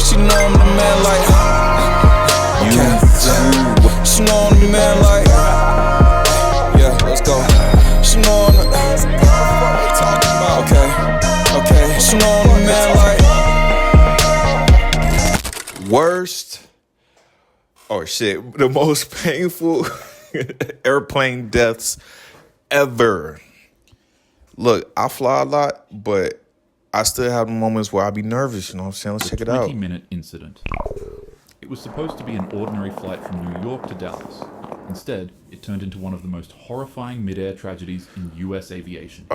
she know I'm the man like. Okay. She know I'm the man like. Yeah, let's go. She know I'm the. Okay. She know I'm the man like. Worst. Oh shit. The most painful airplane deaths ever. Look, I fly a lot, but I still have moments where I be nervous, you know what I'm saying? Let's check it out. 20-minute incident. It was supposed to be an ordinary flight from New York to Dallas. Instead, it turned into one of the most horrifying mid-air tragedies in US aviation.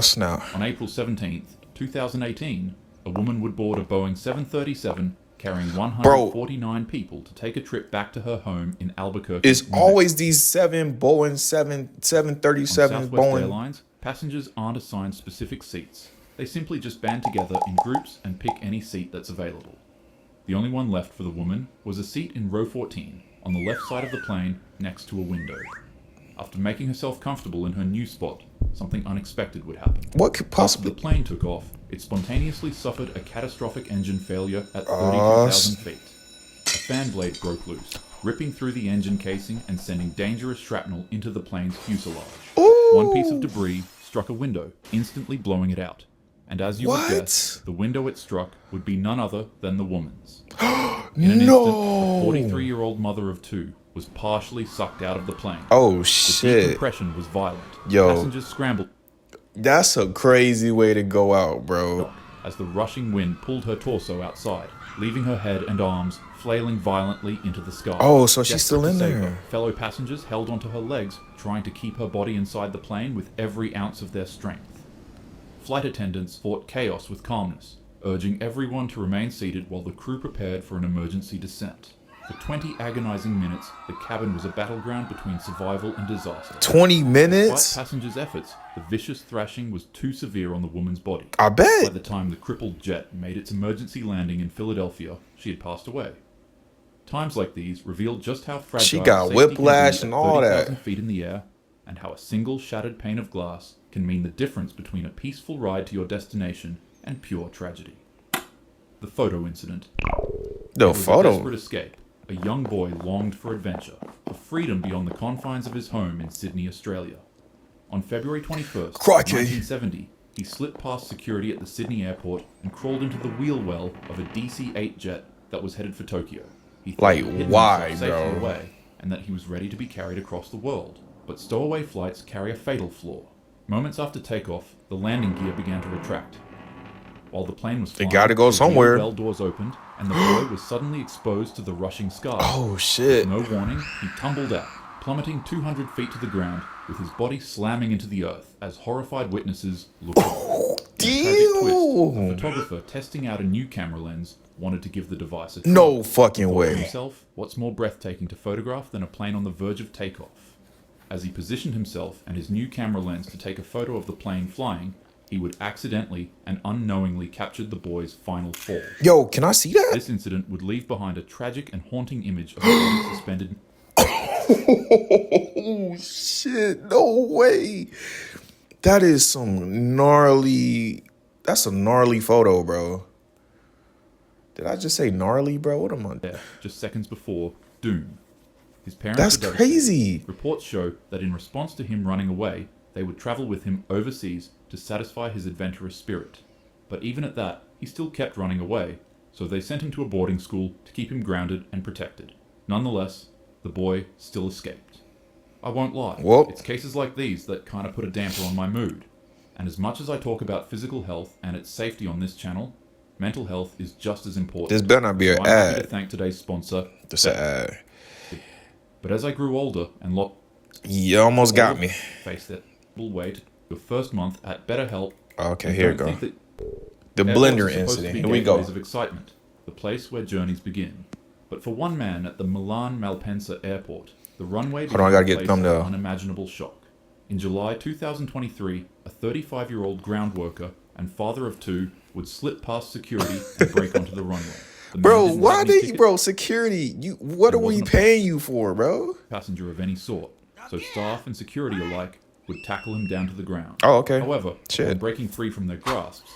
Snap. On April 17th, 2018, a woman would board a Boeing 737 carrying 149 people to take a trip back to her home in Albuquerque. It's always these Boeing 737 On Southwest Boeing Airlines, passengers aren't assigned specific seats. They simply just band together in groups and pick any seat that's available. The only one left for the woman was a seat in row 14, on the left side of the plane, next to a window. After making herself comfortable in her new spot, something unexpected would happen. What could possibly... After the plane took off, it spontaneously suffered a catastrophic engine failure at 32,000 feet. A fan blade broke loose, ripping through the engine casing and sending dangerous shrapnel into the plane's fuselage. Ooh. One piece of debris struck a window, instantly blowing it out. And as you would guess, the window it struck would be none other than the woman's. In an instant, the 43-year-old mother of two was partially sucked out of the plane. Oh, The shit. decompression was violent. Yo. Passengers scrambled That's a crazy way to go out, bro. as the rushing wind pulled her torso outside, leaving her head and arms flailing violently into the sky. Oh, so she's Desperate still in to save there. her, fellow passengers held onto her legs, trying to keep her body inside the plane with every ounce of their strength. Flight attendants fought chaos with calmness, urging everyone to remain seated while the crew prepared for an emergency descent. For 20 agonizing minutes, the cabin was a battleground between survival and disaster. 20 Despite minutes? passengers' efforts, the vicious thrashing was too severe on the woman's body. I By bet. the time the crippled jet made its emergency landing in Philadelphia, she had passed away. Times like these revealed just how fragile She got safety can whiplash be and at all that. 30,000 feet in the air, and how a single shattered pane of glass can mean the difference between a peaceful ride to your destination and pure tragedy. The photo incident. The It was a photo. desperate escape. A young boy longed for adventure, for freedom beyond the confines of his home in Sydney, Australia. On February 21st, Crikey. 1970, he slipped past security at the Sydney airport and crawled into the wheel well of a DC-8 jet that was headed for Tokyo. He thought Like, he'd hidden why, himself safely bro? away, and that he was ready to be carried across the world. But stowaway flights carry a fatal flaw. Moments after takeoff, the landing gear began to retract. While the plane was flying, gotta go the somewhere. wheel well doors opened, and the boy was suddenly exposed to the rushing sky. Oh, shit. No warning, he tumbled out, plummeting 200 feet to the ground, with his body slamming into the earth as horrified witnesses looked on. In a tragic twist, a Damn. photographer testing out a new camera lens wanted to give the device a try. No fucking For way. himself, what's more breathtaking to photograph than a plane on the verge of takeoff? As he positioned himself and his new camera lens to take a photo of the plane flying, he would accidentally and unknowingly capture the boy's final fall. Yo, can I see that? This incident would leave behind a tragic and haunting image of a body suspended. Oh, shit. No way. That is some gnarly... That's a gnarly photo, bro. Did I just say gnarly, bro? What am I... There, just seconds before doom. His parents That's were devastated. crazy. Reports show that in response to him running away, they would travel with him overseas to satisfy his adventurous spirit. But even at that, he still kept running away, so they sent him to a boarding school to keep him grounded and protected. Nonetheless, the boy still escaped. I won't lie, Whoa. it's cases like these that kind of put a damper on my mood. And as much as I talk about physical health and its safety on this channel, mental health is just as important. This better not be So an I'm happy to ad. thank today's sponsor. This an ad. But as I grew older and You almost got me. faced that wait your first month at BetterHelp. Okay, you here we don't go. think The that blender airports are supposed to incident. be Here we go. gateways of excitement, the place where journeys begin. But for one man at the Milan Malpensa airport, the runway Hold on, I gotta get became a place thumbnail. of unimaginable shock. In July 2023, a 35-year-old ground worker and father of two would slip past security and break onto the runway. The man Bro, didn't why have any did ticket, bro security? What are we wasn't a paying you for, bro? passenger of any sort, so staff and security alike would tackle him down to the ground. Oh, okay. However, Shit. upon breaking free from their grasps,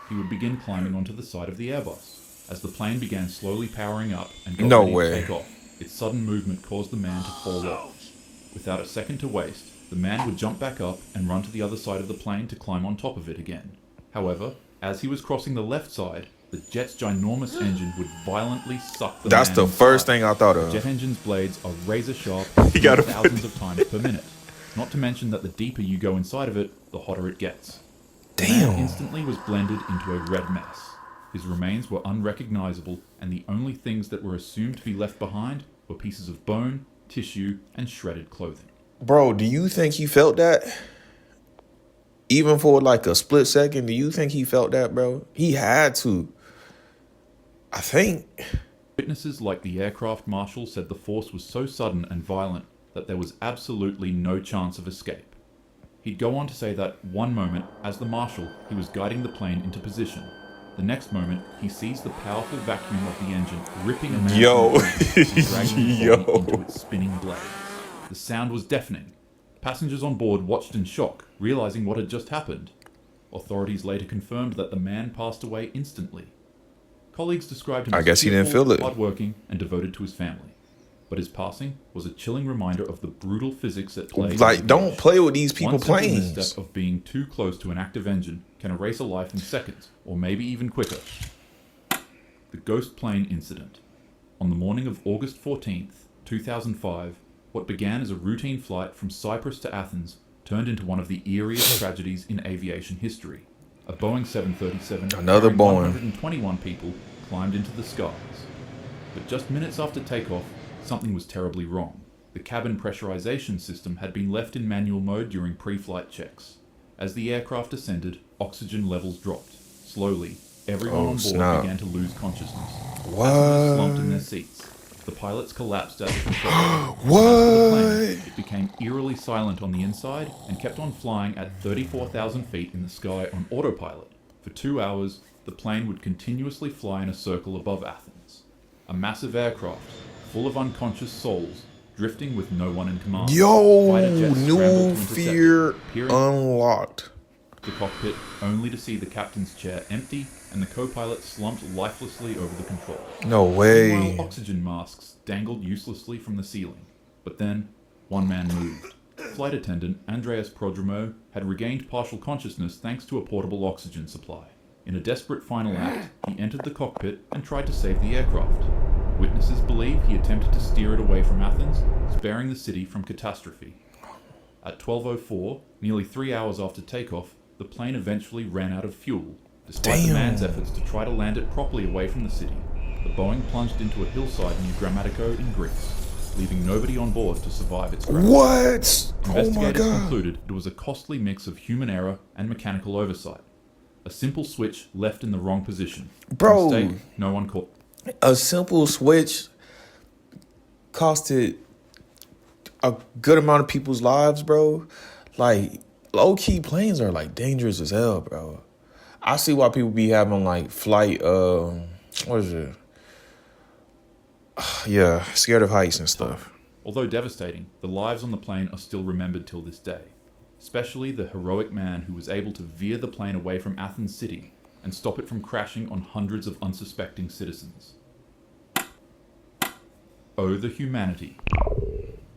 he would begin climbing onto the side of the Airbus. As the plane began slowly powering up and got No ready way. to take off, its sudden movement caused the man to fall off. Without a second to waste, the man would jump back up and run to the other side of the plane to climb on top of it again. However, as he was crossing the left side, the jet's ginormous engine would violently suck the That's man the first inside. thing I thought The of. jet engine's blades are razor sharp You gotta and thousands of times per minute. Not to mention that the deeper you go inside of it, the hotter it gets. The man Damn. instantly was blended into a red mess. His remains were unrecognizable, and the only things that were assumed to be left behind were pieces of bone, tissue, and shredded clothing. Bro, do you think he felt that? Even for like a split second, do you think he felt that, bro? He had to. I think. Witnesses like the aircraft marshal said the force was so sudden and violent that there was absolutely no chance of escape. He'd go on to say that one moment, as the marshal, he was guiding the plane into position. The next moment, he sees the powerful vacuum of the engine ripping a man Yo. from the plane and dragging his Yo. body into its spinning blades. The sound was deafening. Passengers on board watched in shock, realizing what had just happened. Authorities later confirmed that the man passed away instantly. Colleagues described him I as guess he didn't cheerful, feel it. hardworking, and devoted to his family. But his passing was a chilling reminder of the brutal physics at play. Like, don't play with these people One simple planes. misstep of being too close to an active engine can erase a life in seconds, or maybe even quicker. The Ghost Plane Incident. On the morning of August 14th, 2005, what began as a routine flight from Cyprus to Athens turned into one of the eeriest tragedies in aviation history. A Boeing 737 Another carrying Boeing. 121 people climbed into the skies. But just minutes after takeoff, something was terribly wrong. The cabin pressurization system had been left in manual mode during pre-flight checks. As the aircraft ascended, oxygen levels dropped. Slowly, everyone on board snap. began to lose consciousness. Passengers What? slumped in their seats. The pilots collapsed at the control room. As for the plane, What? it became eerily silent on the inside and kept on flying at 34,000 feet in the sky on autopilot. For 2 hours, the plane would continuously fly in a circle above Athens. A massive aircraft, full of unconscious souls, drifting with no one in command. Yo, Fighter jets scrambled to new intercept fear it, peering unlocked. the cockpit only to see the captain's chair empty and the co-pilot slumped lifelessly over the controls. No way. Meanwhile, oxygen masks dangled uselessly from the ceiling. But then, one man moved. Flight attendant Andreas Prodromou had regained partial consciousness thanks to a portable oxygen supply. In a desperate final act, he entered the cockpit and tried to save the aircraft. Witnesses believe he attempted to steer it away from Athens, sparing the city from catastrophe. At 12:04, nearly 3 hours after takeoff, the plane eventually ran out of fuel. Despite the man's efforts to try to land it properly away from the city, the Boeing plunged into a hillside near Grammatico in Greece, leaving nobody on board to survive its crash. What? Oh my Investigators god. concluded it was a costly mix of human error and mechanical oversight. A simple switch left in the wrong position. Bro. Mistake no one caught. A simple switch costed a good amount of people's lives, bro. Like, low-key planes are like dangerous as hell, bro. I see why people be having like flight, what is it? Yeah, scared of heights and stuff. Although devastating, the lives on the plane are still remembered till this day. Especially the heroic man who was able to veer the plane away from Athens City and stop it from crashing on hundreds of unsuspecting citizens. Oh, the humanity.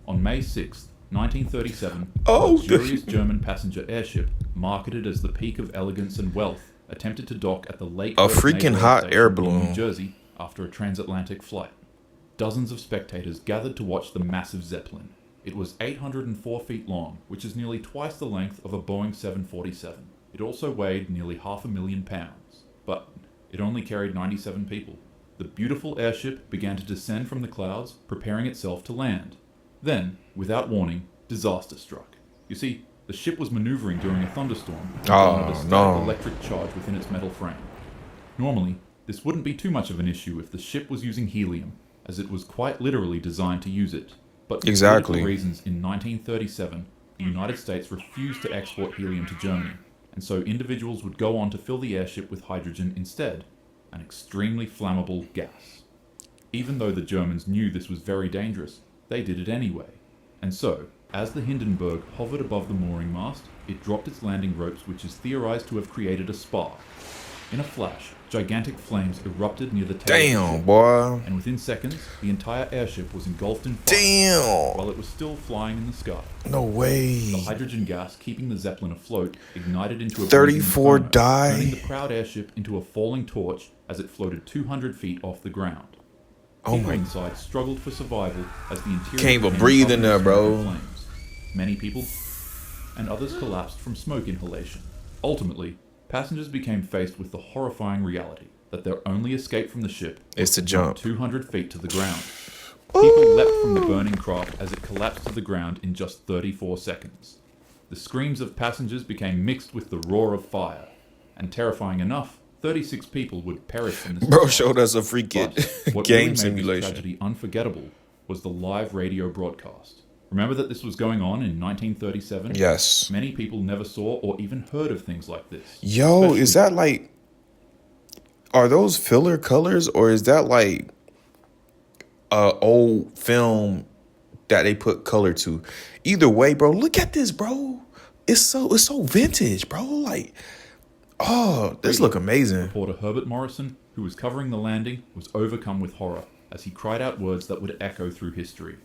On May 6th, 1937, Oh, a luxurious German passenger airship, marketed as the peak of elegance and wealth, attempted to dock at the Lake A Coast freaking Naval hot Station air in balloon. New Jersey after a transatlantic flight. Dozens of spectators gathered to watch the massive Zeppelin. It was 804 feet long, which is nearly twice the length of a Boeing 747. It also weighed nearly 500,000 pounds, but it only carried 97 people. The beautiful airship began to descend from the clouds, preparing itself to land. Then, without warning, disaster struck. You see, the ship was maneuvering during a thunderstorm and garnered a static no. electric charge within its metal frame. Normally, this wouldn't be too much of an issue if the ship was using helium, as it was quite literally designed to use it. But for Exactly. political reasons, in 1937, the United States refused to export helium to Germany, and so individuals would go on to fill the airship with hydrogen instead, an extremely flammable gas. Even though the Germans knew this was very dangerous, they did it anyway. And so, as the Hindenburg hovered above the mooring mast, it dropped its landing ropes, which is theorized to have created a spark. In a flash, Gigantic flames erupted near the tail of the Damn, ship, boy. and within seconds, the entire airship was engulfed in fire Damn. while it was still flying in the sky. No way. The hydrogen gas keeping the Zeppelin afloat ignited into a 34 blazing inferno, die. turning the proud airship into a falling torch as it floated 200 feet off the ground. Oh People my. inside struggled for survival as the interior Can't even became breathe covered in there, smoke and bro. flames. Many people and others collapsed from smoke inhalation. Ultimately, passengers became faced with the horrifying reality that their only escape from the ship Is to jump. 200 feet to the ground. People leapt from the burning craft as it collapsed to the ground in just 34 seconds. The screams of passengers became mixed with the roar of fire, and terrifying enough, 36 people would perish in this. Bro fire. showed us a freaking But what game really made this simulation. tragedy unforgettable was the live radio broadcast. Remember that this was going on in 1937? Yes. Many people never saw or even heard of things like this. Yo, Especially- is that like, are those filler colors or is that like a old film that they put color to? Either way, bro, look at this, bro. It's so vintage, bro. Like, oh, this look amazing. Reporter Herbert Morrison, who was covering the landing, was overcome with horror as he cried out words that would echo through history.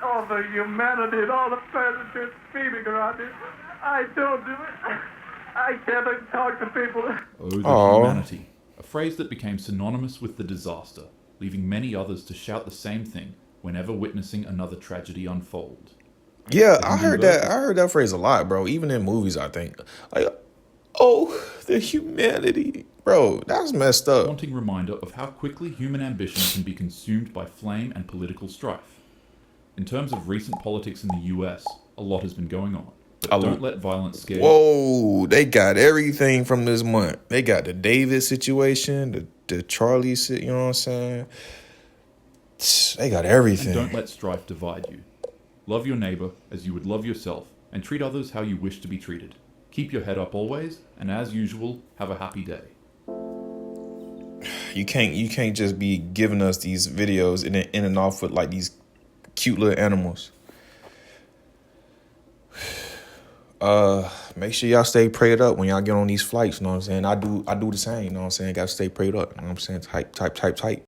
All the humanity and all the passengers screaming around it. I don't do it. I can't talk to people. Oh, the Aw. humanity. A phrase that became synonymous with the disaster, leaving many others to shout the same thing whenever witnessing another tragedy unfold. Yeah, I heard that phrase a lot, bro. Even in movies, I think. Like, oh, the humanity. Bro, that's messed A up. haunting reminder of how quickly human ambition can be consumed by flame and political strife. In terms of recent politics in the US, a lot has been going on. But don't let violence scare you. Whoa, they got everything from this month. They got the David situation, the Charlie, you know what I'm saying? They got And everything. don't let strife divide you. Love your neighbor as you would love yourself, and treat others how you wish to be treated. Keep your head up always, and as usual, have a happy day. You can't just be giving us these videos in and off with like these cute little animals. Make sure y'all stay prayed up when y'all get on these flights, you know what I'm saying? I do the same, you know what I'm saying? Gotta stay prayed up, you know what I'm saying? Type.